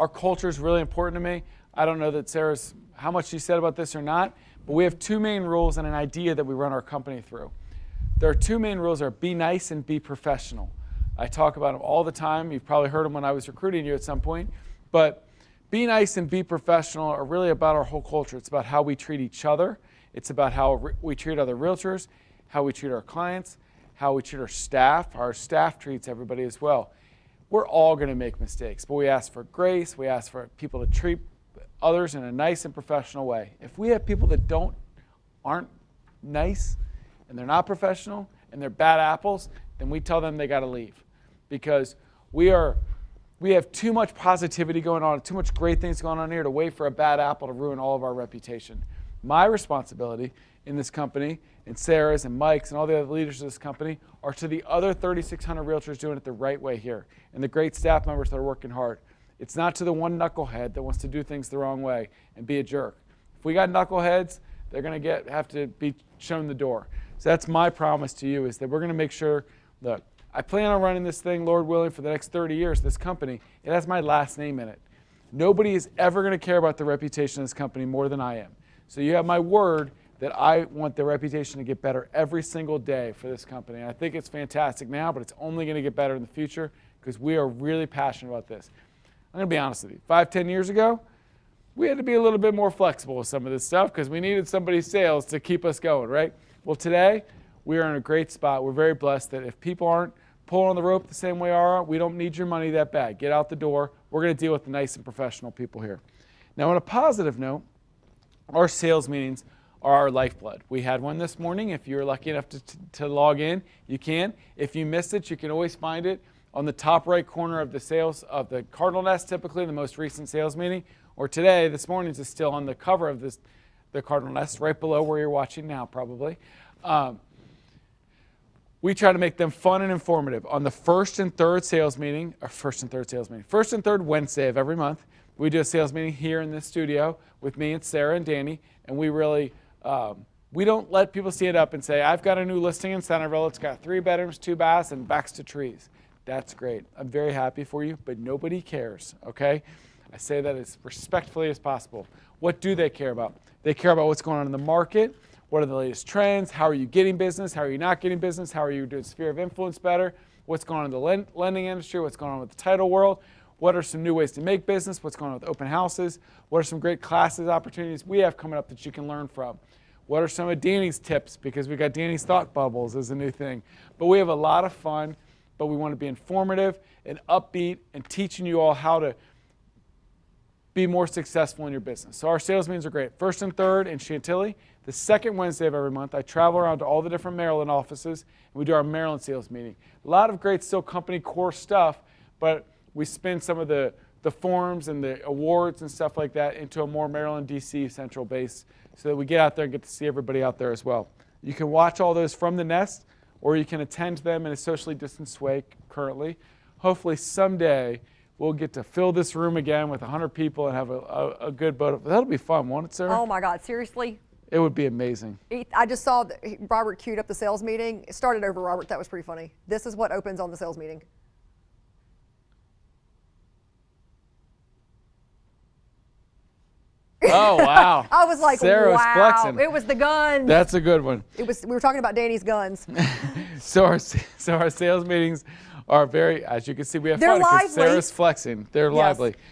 Our culture is really important to me. I don't know that Sarah's, how much she said about this or not, but we have two main rules and an idea that we run our company through. There are two main rules: are be nice and be professional. I talk about them all the time. You've probably heard them when I was recruiting you at some point. But be nice and be professional are really about our whole culture. It's about how we treat each other. It's about how we treat other realtors, how we treat our clients, how we treat our staff. Our staff treats everybody as well. We're all going to make mistakes, but we ask for grace. We ask for people to treat others in a nice and professional way. If we have people that aren't nice and they're not professional and they're bad apples, then we tell them they got to leave, because we have too much positivity going on, too much great things going on here to wait for a bad apple to ruin all of our reputation. My responsibility in this company, and Sarah's and Mike's and all the other leaders of this company, are to the other 3,600 realtors doing it the right way here, and the great staff members that are working hard. It's not to the one knucklehead that wants to do things the wrong way and be a jerk. If we got knuckleheads, they're going to have to be shown the door. So that's my promise to you, is that we're going to make sure, look, I plan on running this thing, Lord willing, for the next 30 years, this company. It has my last name in it. Nobody is ever going to care about the reputation of this company more than I am. So you have my word that I want the reputation to get better every single day for this company. And I think it's fantastic now, but it's only going to get better in the future, because we are really passionate about this. I'm going to be honest with you. 5, 10 years ago, we had to be a little bit more flexible with some of this stuff because we needed somebody's sales to keep us going, right? Well, today, we are in a great spot. We're very blessed that if people aren't pulling on the rope the same way we are, we don't need your money that bad. Get out the door. We're going to deal with the nice and professional people here. Now, on a positive note, our sales meetings are our lifeblood. We had one this morning. If you were lucky enough to log in, you can. If you missed it, you can always find it on the top right corner of the sales of the Cardinal Nest, typically the most recent sales meeting. Or today, this morning's is still on the cover of the Cardinal Nest, right below where you're watching now, probably. We try to make them fun and informative. On the first and third Wednesday of every month, we do a sales meeting here in this studio with me and Sarah and Danny, and we really, we don't let people stand up and say, I've got a new listing in Centerville. It's got 3 bedrooms, 2 baths, and backs to trees. That's great. I'm very happy for you, but nobody cares, okay? I say that as respectfully as possible. What do they care about? They care about what's going on in the market. What are the latest trends? How are you getting business? How are you not getting business? How are you doing sphere of influence better? What's going on in the lending industry? What's going on with the title world? What are some new ways to make business? What's going on with open houses? What are some great classes, opportunities we have coming up that you can learn from? What are some of Danny's tips? Because we got Danny's thought bubbles as a new thing. But we have a lot of fun, but we want to be informative and upbeat and teaching you all how to be more successful in your business. So our sales meetings are great. First and third in Chantilly. The second Wednesday of every month, I travel around to all the different Maryland offices, and we do our Maryland sales meeting. A lot of great still company core stuff, but we spin some of the forums and the awards and stuff like that into a more Maryland, D.C. central base so that we get out there and get to see everybody out there as well. You can watch all those from the Nest, or you can attend them in a socially distanced way currently. Hopefully someday we'll get to fill this room again with 100 people and have a good boat. That'll be fun, won't it, Sarah? Oh my God, seriously? It would be amazing. I just saw that Robert queued up the sales meeting. It started over, Robert. That was pretty funny. This is what opens on the sales meeting. Oh, wow. I was like, Sarah wow. was flexing. It was the guns. That's a good one. We were talking about Danny's guns. So our sales meetings are very, as you can see, we have They're fun because lively. Sarah's flexing. They're lively.